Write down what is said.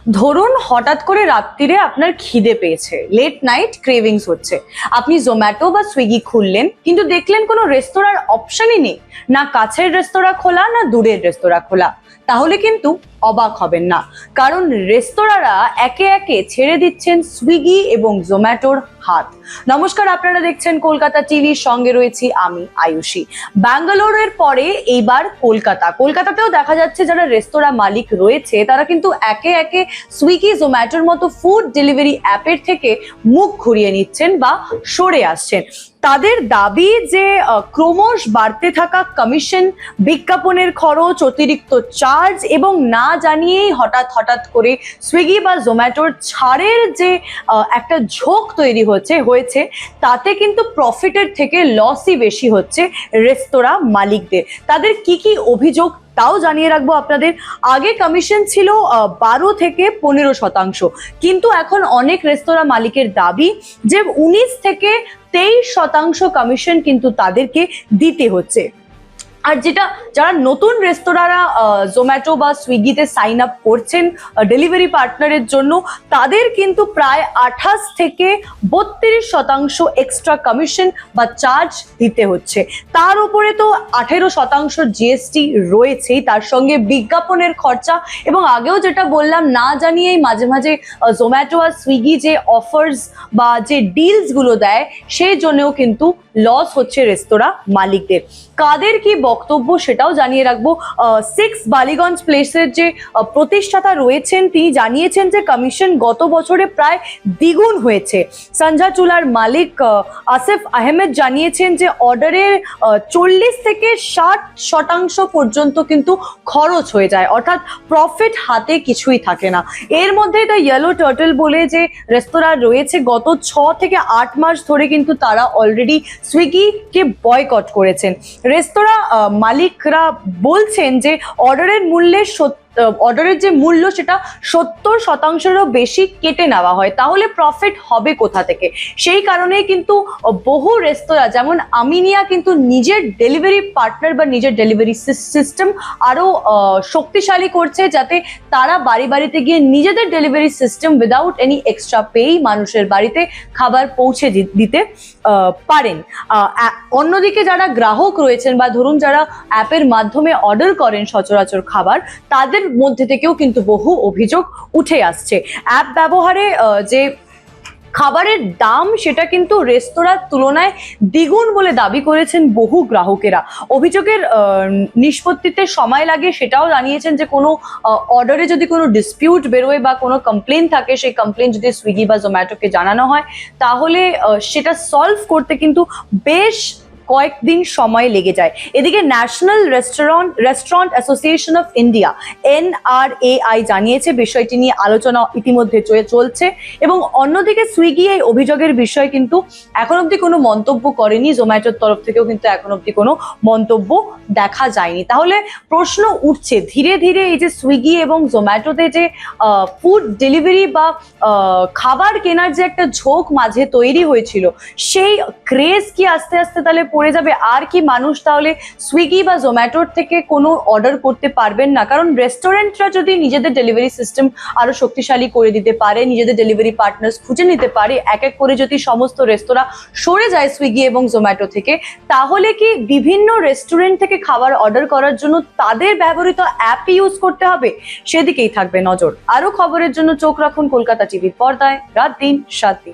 ধরুন হঠাৎ করে রাত্রিরে আপনার খিদে পেয়েছে, লেট নাইট ক্রেভিংস হচ্ছে, আপনি জোম্যাটো বা সুইগি খুললেন, কিন্তু দেখলেন কোনো রেস্তোরাঁর অপশনই নেই, না কাছের রেস্তোরাঁ খোলা না দূরের রেস্তোরাঁ খোলা। তাহলে কিন্তু অবাক হবেন না, কারণ রেস্তোরাঁরা একে একে ছেড়ে দিচ্ছেন সুইগি এবং জোম্যাটোর হাত। নমস্কার, আপনারা দেখছেন কলকাতা টিভির সঙ্গে রয়েছি আমি আয়ুষী। ব্যাঙ্গালোরের পরে এইবার কলকাতাতেও দেখা যাচ্ছে যারা রেস্তোরাঁ মালিক রয়েছে তারা কিন্তু একে একে সুইগি জোম্যাটোর মতো ফুড ডেলিভারি অ্যাপের থেকে মুখ ঘুরিয়ে নিচ্ছেন বা সরে আসছেন। তাদের দাবি যে ক্রমশ বাড়তে থাকা কমিশন, বিজ্ঞাপনের খরচ, অতিরিক্ত চার্জ এবং না জানিয়েই হঠাৎ করে সুইগি বা জোম্যাটোর ছাড়ের যে একটা ঝোঁক তৈরি হয়েছে তাতে কিন্তু প্রফিটের থেকে লসই বেশি হচ্ছে রেস্তোরাঁ মালিকদের। তাদের কি অভিযোগ তাও জানিয়ে রাখবো আপনাদের। আগে কমিশন ছিল 12 থেকে 15%, কিন্তু এখন অনেক রেস্তোরাঁ মালিকের দাবি যে 19 থেকে 23% কমিশন কিন্তু তাদেরকে দিতে হচ্ছে। আর যারা নতুন রেস্তোরাঁরা জোম্যাটো বা সুইগিতে সাইন আপ করছেন ডেলিভারি পার্টনারের জন্য, তাদের কিন্তু প্রায় 28 থেকে 32% এক্সট্রা কমিশন বা চার্জ দিতে হচ্ছে। তার উপরে তো 18% জিএসটি রয়েছেই, তার সঙ্গে বিজ্ঞাপনের খরচা এবং আগেও যেটা বললাম, না জানিয়েই মাঝে মাঝে জোম্যাটো আর সুইগি যে অফার্স বা যে ডিলসগুলো দেয় সেই জন্যও কিন্তু লস হচ্ছে রেস্তোরাঁ মালিকদের। কাদের কি বক্তব্য সেটাও জানিয়ে রাখবো। 6 বালিগঞ্জ প্লেসের যে প্রতিষ্ঠাতা রয়েছেন তিনি জানিয়েছেন যে কমিশন গত বছরে প্রায় দ্বিগুণ হয়েছে। সঞ্জা চুলার মালিক আসিফ আহমেদ জানিয়েছেন যে অর্ডারের 40 থেকে 60% পর্যন্ত কিন্তু খরচ হয়ে যায়, অর্থাৎ প্রফিট হাতে কিছুই থাকে না। এর মধ্যে দ্য ইয়েলো টার্টল বলে যে রেস্তোরাঁ রয়েছে, গত 6 থেকে 8 মাস ধরে কিন্তু তারা অলরেডি সুইগিকে বয়কট করেছেন। রেস্তোরাঁ মালিকরা বলছেন যে অর্ডারের যে মূল্য সেটা 70%-এরও বেশি কেটে নেওয়া হয়, তাহলে প্রফিট হবে কোথা থেকে? সেই কারণেই কিন্তু বহু রেস্তোরাঁ যেমন আমিনিয়া কিন্তু নিজের ডেলিভারি পার্টনার বা নিজের ডেলিভারি সিস্টেম আরো শক্তিশালী করছে, যাতে তারা বাড়িতে গিয়ে নিজেদের delivery system without any extra pay মানুষের বাড়িতে খাবার পৌঁছে দিতে পারেন। অন্যদিকে যারা গ্রাহক রয়েছেন বা ধরুন যারা অ্যাপের মাধ্যমে অর্ডার করেন সচরাচর খাবার, তাদের মধ্যে থেকেও কিন্তু বহু অভিযোগ উঠে আসছে। অ্যাপ ব্যবহারে যে খাবারের দাম সেটা কিন্তু রেস্তোরাঁর তুলনায় দ্বিগুণ বলে দাবি করেছেন বহু গ্রাহকেরা। অভিযোগের নিষ্পত্তিতে সময় লাগে সেটাও জানিয়েছেন যে কোনো অর্ডারে যদি কোনো ডিসপিউট বেরোয় বা কোনো কমপ্লেন থাকে, সেই কমপ্লেন যদি সুইগি বা জোম্যাটোকে জানানো হয় তাহলে সেটা সলভ করতে কিন্তু বেশ কয়েকদিন সময় লেগে যায়। এদিকে national restaurant association of India NRAI জানিয়েছে বিষয়টি নিয়ে আলোচনা ইতিমধ্যে চলছে, এবং অন্যদিকে সুইগি এই অভিযোগের বিষয়ে কিন্তু এখন অবধি কোনো মন্তব্য করেনি। জোম্যাটোর তরফ থেকেও কিন্তু এখন অবধি কোনো মন্তব্য দেখা যায়নি। তাহলে প্রশ্ন উঠছে ধীরে ধীরে এই যে সুইগি এবং জোম্যাটোতে যে ফুড ডেলিভারি বা খাবার কেনার যে একটা ঝোঁক মাঝে তৈরি হয়েছিল, সেই ক্রেজ কি আস্তে আস্তে তাহলে পড়ে যাবে? আর কি মানুষ তাহলে সুইগি বা জোম্যাটোর থেকে কোনো অর্ডার করতে পারবেন না? কারণ রেস্টুরেন্টরা যদি নিজেদের ডেলিভারি সিস্টেম আরো শক্তিশালী করে দিতে পারে, নিজেদের ডেলিভারি পার্টনার্স খুঁজে নিতে পারে, এক এক করে যদি সমস্ত রেস্তোরাঁ সরে যায় সুইগি এবং জোম্যাটো থেকে, তাহলে কি বিভিন্ন রেস্টুরেন্ট থেকে খাবার অর্ডার করার জন্য তাদের ব্যবহৃত অ্যাপ ইউজ করতে হবে? সেদিকেই থাকবে নজর। আরো খবরের জন্য চোখ রাখুন কলকাতা টিভির পর্দায়, রাত দিন 7 দিন।